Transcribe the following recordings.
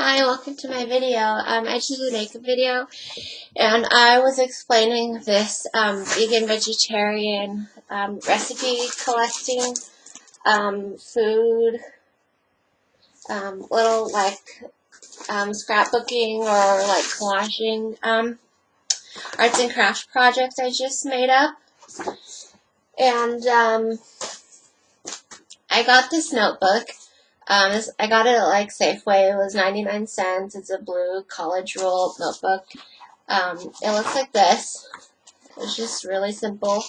Hi, welcome to my video. I just did a makeup video, and I was explaining this vegan vegetarian recipe collecting food, little like scrapbooking or like collaging arts and crafts project I just made up. And I got this notebook. I got it at like Safeway. It was 99 cents. It's a blue college rule notebook. It looks like this. It's just really simple.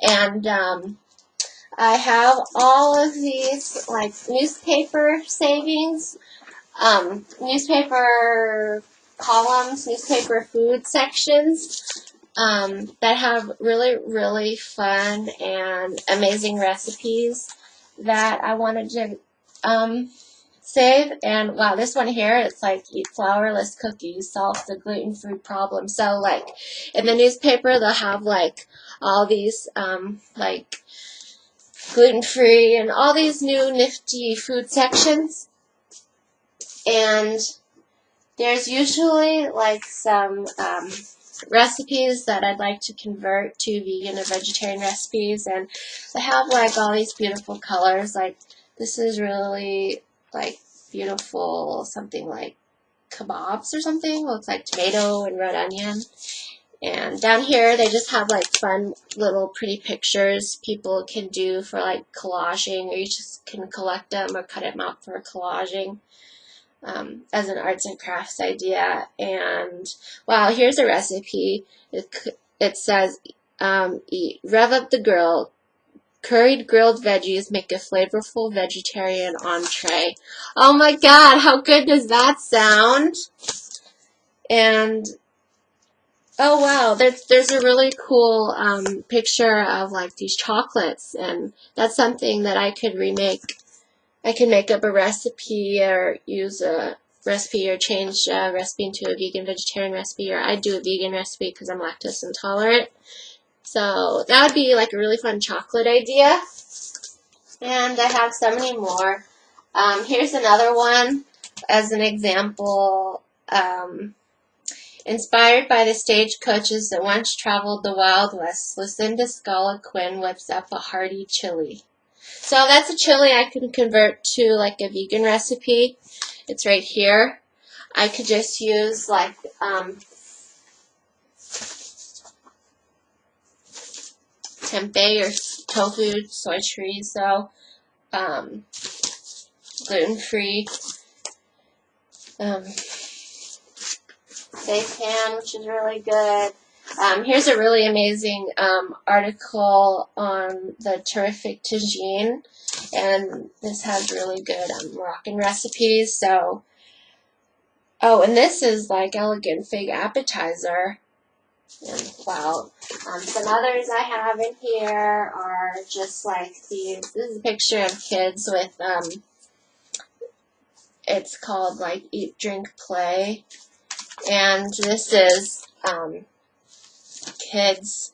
And I have all of these like newspaper savings, newspaper columns, newspaper food sections that have really, really fun and amazing recipes that I wanted to save. And wow, this one here, it's like eat flourless cookies, solve the gluten-free problem. So like in the newspaper, they'll have like all these like gluten-free and all these new nifty food sections. And there's usually like some recipes that I'd like to convert to vegan or vegetarian recipes, and they have like all these beautiful colors. Like this is really like beautiful, something like kebabs or something. Looks like tomato and red onion. And down here they just have like fun little pretty pictures people can do for like collaging, or you just can collect them or cut them out for collaging as an arts and crafts idea. And wow, here's a recipe. It says rev up the grill. Curried grilled veggies make a flavorful vegetarian entree. Oh my god, how good does that sound? And oh wow, there's a really cool picture of like these chocolates, and that's something that I could remake. I can make up a recipe or use a recipe or change a recipe into a vegan vegetarian recipe, or I'd do a vegan recipe because I'm lactose intolerant. So that would be like a really fun chocolate idea. And I have so many more. Here's another one as an example. Inspired by the stagecoaches that once traveled the Wild West, Lucinda Scala Quinn whips up a hearty chili. So that's a chili I can convert to like a vegan recipe. It's right here. I could just use like tempeh or tofu, soy chorizo, gluten-free seitan, which is really good. Here's a really amazing article on the terrific tagine, and this has really good Moroccan recipes. So, oh, and this is like elegant fig appetizer. And wow, some others I have in here are just like these. This is a picture of kids with it's called like Eat, Drink, Play, and this is kids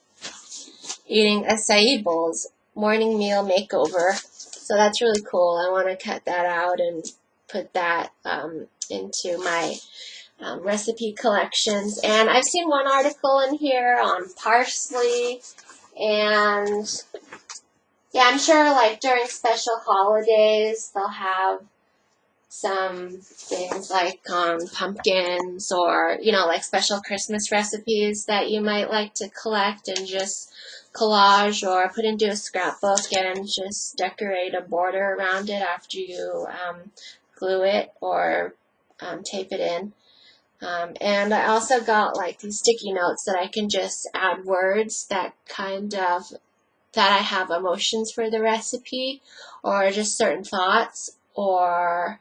eating acai bowls, morning meal makeover. So that's really cool. I want to cut that out and put that into my recipe collections. And I've seen one article in here on parsley, and yeah, I'm sure like during special holidays they'll have some things like on pumpkins, or you know, like special Christmas recipes that you might like to collect and just collage or put into a scrapbook and just decorate a border around it after you glue it or tape it in. And I also got like these sticky notes that I can just add words that that I have emotions for the recipe, or just certain thoughts, or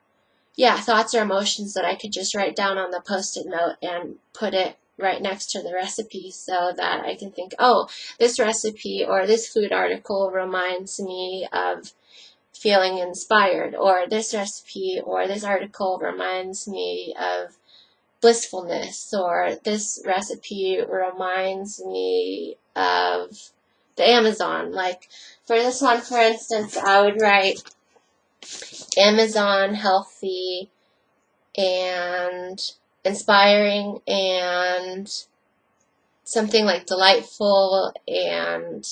yeah, thoughts or emotions that I could just write down on the Post-it note and put it right next to the recipe, so that I can think, oh, this recipe or this food article reminds me of feeling inspired, or this recipe or this article reminds me of blissfulness, or this recipe reminds me of the Amazon. Like for this one, for instance, I would write Amazon healthy and inspiring and something like delightful and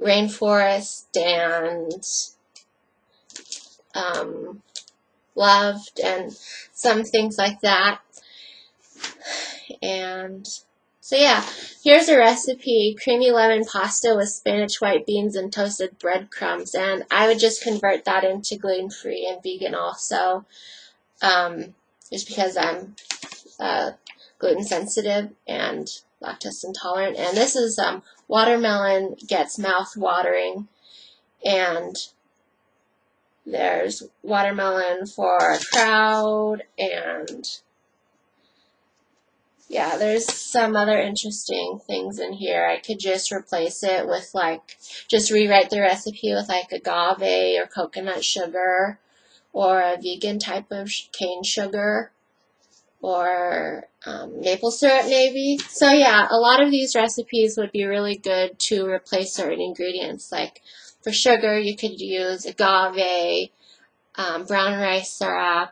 rainforest and loved and some things like that. And so yeah, here's a recipe: creamy lemon pasta with spinach, white beans, and toasted breadcrumbs. And I would just convert that into gluten-free and vegan also, just because I'm gluten sensitive and lactose intolerant. And this is watermelon gets mouth watering, and there's watermelon for a crowd, and yeah, there's some other interesting things in here. I could just replace it with just rewrite the recipe with agave or coconut sugar or a vegan type of cane sugar or maple syrup maybe. So yeah, a lot of these recipes would be really good to replace certain ingredients. Like for sugar, you could use agave, brown rice syrup,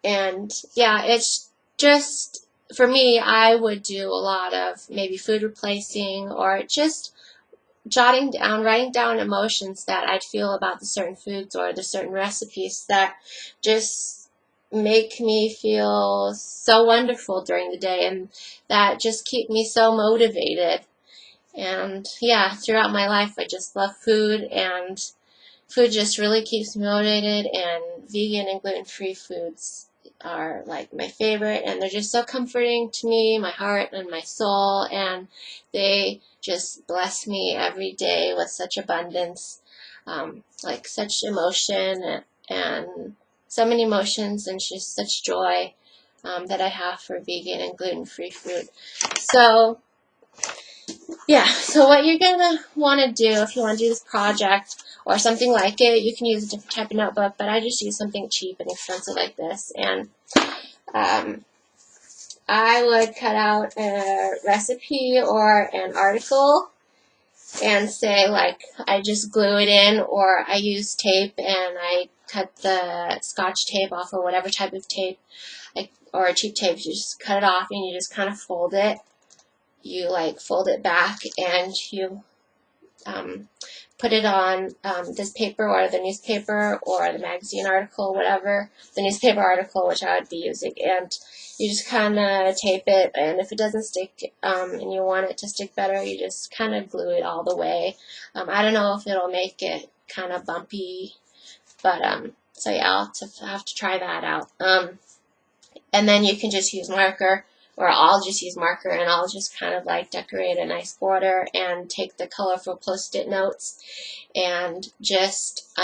and yeah, it's just, for me, I would do a lot of maybe food replacing or just jotting down, writing down emotions that I'd feel about the certain foods or the certain recipes that just make me feel so wonderful during the day and that just keep me so motivated. And yeah, throughout my life, I just love food, and food just really keeps me motivated, and vegan and gluten-free foods are like my favorite, and they're just so comforting to me, my heart and my soul, and they just bless me every day with such abundance, like such emotion and so many emotions and just such joy that I have for vegan and gluten-free food. So yeah, so what you're going to want to do if you want to do this project or something like it, you can use a different type of notebook, but I just use something cheap and expensive like this. And I would cut out a recipe or an article and say, like, I just glue it in, or I use tape and I cut the scotch tape off, or whatever type of tape, or a cheap tape. You just cut it off and you just kind of fold it. You fold it back and you put it on this paper or the newspaper or the magazine article, whatever, the newspaper article, which I would be using, and you just kind of tape it, and if it doesn't stick and you want it to stick better, you just kind of glue it all the way. I don't know if it'll make it kind of bumpy, but so yeah, I'll have to try that out. And then you can just use marker, or I'll just use marker, and I'll just kind of decorate a nice border and take the colorful post-it notes and just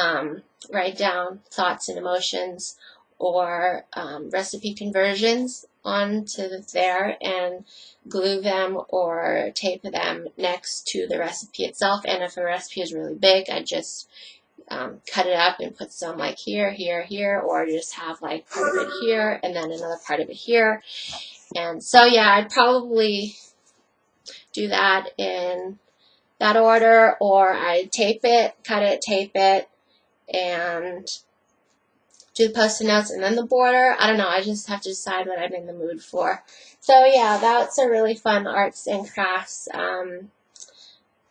write down thoughts and emotions or recipe conversions onto there and glue them or tape them next to the recipe itself. And if a recipe is really big, I just cut it up and put some here, here, here, or just have part of it here and then another part of it here. And so yeah, I'd probably do that in that order, or I'd tape it, cut it, tape it, and do the post-it notes and then the border. I don't know, I just have to decide what I'm in the mood for. So yeah, that's a really fun arts and crafts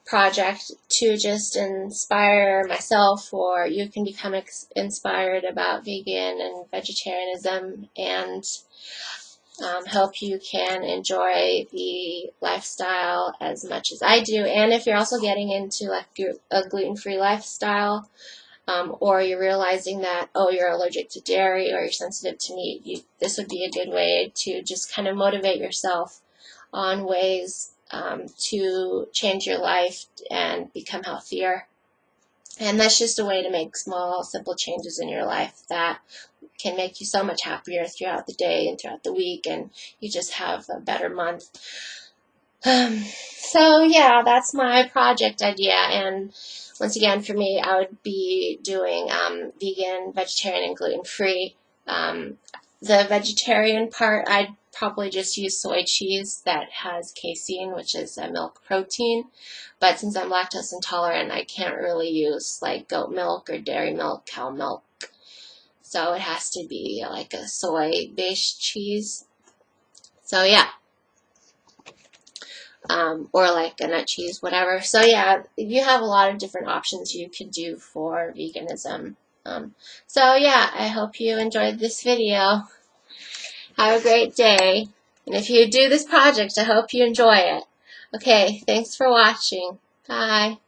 project to just inspire myself, or you can become inspired about vegan and vegetarianism, and hope you can enjoy the lifestyle as much as I do. And if you're also getting into a gluten-free lifestyle, or you're realizing that, oh, you're allergic to dairy or you're sensitive to meat, this would be a good way to just kind of motivate yourself on ways to change your life and become healthier. And that's just a way to make small, simple changes in your life that can make you so much happier throughout the day and throughout the week, and you just have a better month. So yeah, that's my project idea. And once again, for me, I would be doing vegan, vegetarian, and gluten-free. The vegetarian part, I'd probably just use soy cheese that has casein, which is a milk protein. But since I'm lactose intolerant, I can't really use goat milk or dairy milk, cow milk. So it has to be like a soy-based cheese. So yeah. Or like a nut cheese, whatever. So yeah, you have a lot of different options you could do for veganism. So yeah, I hope you enjoyed this video. Have a great day. And if you do this project, I hope you enjoy it. Okay, thanks for watching. Bye.